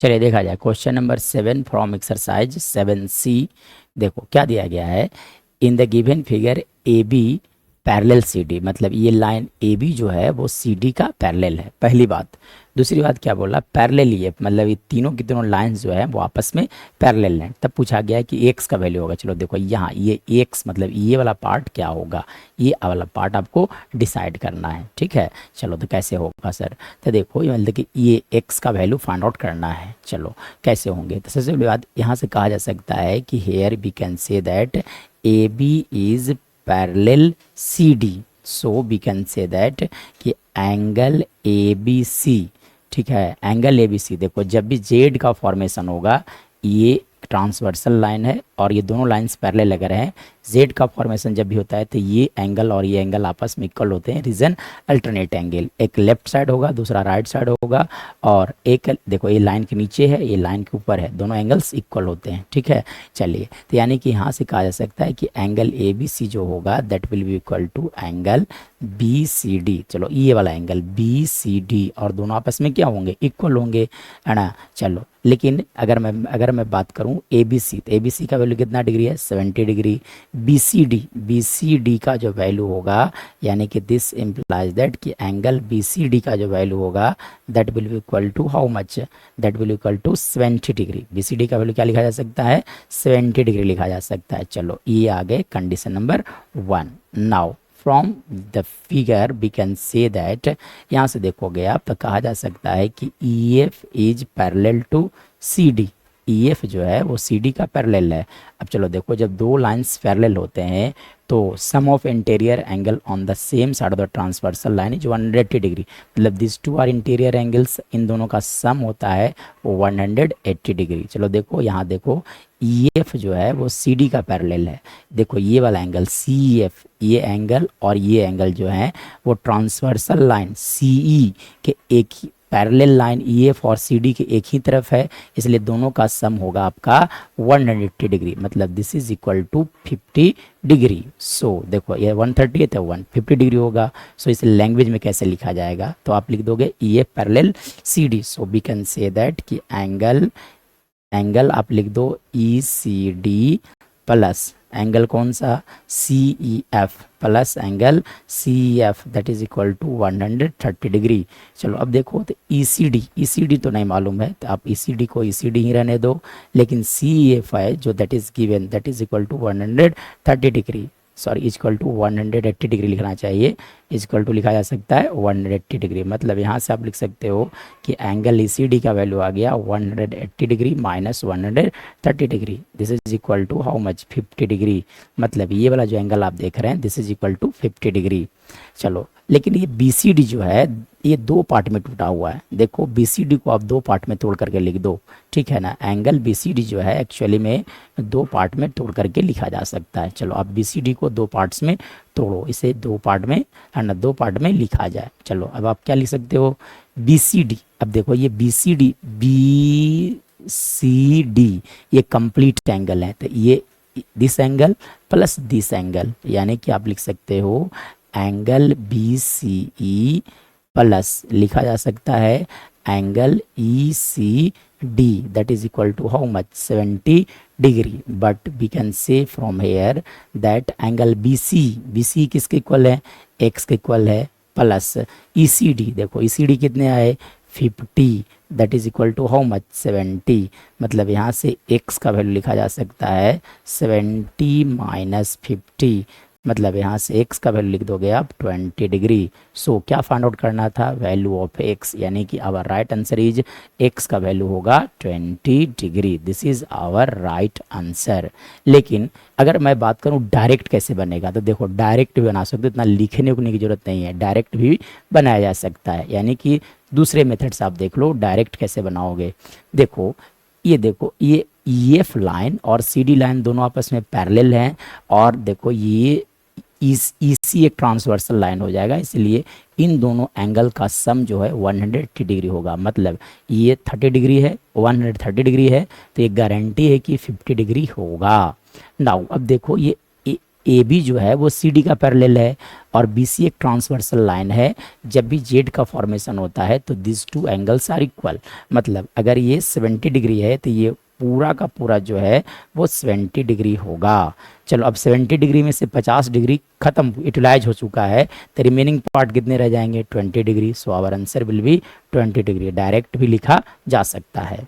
चलिए देखा जाए question number 7 from exercise 7C। देखो क्या दिया गया है। In the given figure A B parallel C D, मतलब ये लाइन ए बी जो है वो सी डी का पैरेलल है, पहली बात। दूसरी बात क्या बोला, पैरेलल ही है, मतलब ये तीनों की तीनों लाइंस जो है वो आपस में पैरेलल हैं। तब पूछा गया है कि एक्स का वैल्यू होगा। चलो देखो यहाँ ये एक्स मतलब ये वाला पार्ट क्या होगा, ये वाला पार्ट आपको डिसाइड करना है, ठीक है। चलो तो कैसे होगा सर, तो देखो ये मतलब कि ये एक्स का वैल्यू फाइंड आउट करना है। चलो कैसे होंगे, तो सबसे पहली बात यहाँ से कहा जा सकता है कि here we can say that A B is parallel C D, so we can say that कि एंगल ए बी सी, ठीक है, एंगल ए बी सी। देखो जब भी जेड का फॉर्मेशन होगा, ये ट्रांसवर्सल लाइन है और ये दोनों लाइंस पैरेलल अगर हैं, जेड का फॉर्मेशन जब भी होता है तो ये एंगल और ये एंगल आपस में इक्वल होते हैं, रीजन अल्टरनेट एंगल। एक लेफ्ट साइड होगा, दूसरा राइट साइड होगा, और एक देखो ये लाइन के नीचे है, ये लाइन के ऊपर है, दोनों एंगल्स इक्वल होते हैं, ठीक है। चलिए तो यानी कि यहाँ से कहा जा सकता है कि एंगल ए बी सी जो होगा that will be equal to angle B C D. चलो ये वाला एंगल बी सी डी, और दोनों आपस में क्या होंगे, इक्वल होंगे, है ना। चलो लेकिन अगर मैं बात करूं ए बी सी, तो ए बी सी का वैल्यू कितना डिग्री है, 70 डिग्री। बी सी डी का जो वैल्यू होगा, यानी कि दिस इम्प्लाइज दैट कि एंगल बी सी डी का जो वैल्यू होगा that will be equal to how much, that will equal to 70 degree. B C D का वैल्यू क्या लिखा जा सकता है, 70 डिग्री लिखा जा सकता है। चलो ये आ गए condition number 1। Now from the figure we can say that, यहाँ से देखोगे आप तो कहा जा सकता है कि E F is parallel to C D. E F जो है वो सी डी का पैरेलल है। अब चलो देखो जब दो लाइंस पैरेलल होते हैं तो sum of interior angle on the same side of the transversal line is 180 degree, मतलब this two are interior angles, इन दोनों का सम होता है वो 180 डिग्री। चलो देखो यहाँ देखो ई एफ जो है वो सी डी का पैरेलल है। देखो ये वाला एंगल सी एफ, ये एंगल और ये एंगल जो है वो ट्रांसवर्सल लाइन सी ई के एक ही पैरेलल लाइन ई एफ और सी डी के एक ही तरफ है, इसलिए दोनों का सम होगा आपका 180 डिग्री, मतलब this is equal to 50 degree. So देखो ये 130 है तो 150 डिग्री होगा। सो इसे लैंग्वेज में कैसे लिखा जाएगा, तो आप लिख दोगे E F parallel C D. So we can say that कि एंगल आप लिख दो E C D plus angle कौन सा, C E F plus angle C F, that is equal to 130 degree. चलो अब देखो तो ई सी डी तो नहीं मालूम है, तो आप ई सी डी को ई सी डी ही रहने दो, लेकिन सी एफ है जो that is given that is equal to 130 degree, sorry equal to 180 degree लिखना चाहिए, इक्वल टू लिखा जा सकता है 180 डिग्री। मतलब यहाँ से आप लिख सकते हो कि एंगल ई सी डी का वैल्यू आ गया 180 degree minus 130 degree, this is equal to how much, 50 degree. मतलब ये वाला जो एंगल आप देख रहे हैं this is equal to 50 degree. चलो लेकिन ये बी सी डी जो है ये दो पार्ट में टूटा हुआ है। देखो बी सी डी को आप दो पार्ट में तोड़ करके लिख दो, ठीक है ना। एंगल बी सी डी जो है एक्चुअली में दो पार्ट में तोड़ करके लिखा जा सकता है। चलो आप बी सी डी को दो पार्ट्स में तोड़ो, इसे दो पार्ट में है ना, दो पार्ट में लिखा जाए। चलो अब आप क्या लिख सकते हो, बी सी डी। अब देखो ये बी सी डी ये कंप्लीट एंगल है, तो ये this angle plus this angle, यानी कि आप लिख सकते हो angle B C E plus लिखा जा सकता है angle E C D, that is equal to how much, 70 degree. But we can say from here that angle B C किसके इक्वल है, एक्स के इक्वल है, प्लस ई सी डी। देखो ई सी डी कितने आए, 50, that is equal to how much, 70। मतलब यहाँ से एक्स का वैल्यू लिखा जा सकता है 70 माइनस 50, मतलब यहाँ से x का वैल्यू लिख दोगे आप 20 डिग्री। सो क्या फाइंड आउट करना था, वैल्यू ऑफ x, यानी कि our right answer is x का वैल्यू होगा 20 degree. This is our right answer. लेकिन अगर मैं बात करूँ डायरेक्ट कैसे बनेगा, तो देखो डायरेक्ट भी बना सकते हो, इतना लिखने उखने की जरूरत नहीं है, डायरेक्ट भी बनाया जा सकता है। यानी कि दूसरे मेथड्स आप देख लो डायरेक्ट कैसे बनाओगे। देखो ये ई एफ लाइन और सी डी लाइन दोनों आपस में पैरेलल हैं, और देखो ये ईसी एक ट्रांसवर्सल लाइन हो जाएगा, इसलिए इन दोनों एंगल का सम जो है 180 डिग्री होगा। मतलब ये 30 डिग्री है, 130 डिग्री है, तो ये गारंटी है कि 50 डिग्री होगा। नाउ अब देखो ये ए बी जो है वो सी डी का पैरेलल है और बी सी एक ट्रांसवर्सल लाइन है। जब भी जेड का फॉर्मेशन होता है तो this two angles are equal, मतलब अगर ये 70 डिग्री है तो ये पूरा का पूरा जो है वो 70 डिग्री होगा। चलो अब 70 डिग्री में से 50 डिग्री खत्म यूटिलाइज हो चुका है, तो रिमेनिंग पार्ट कितने रह जाएंगे 20 degree. So our answer will be 20 degree, direct भी लिखा जा सकता है।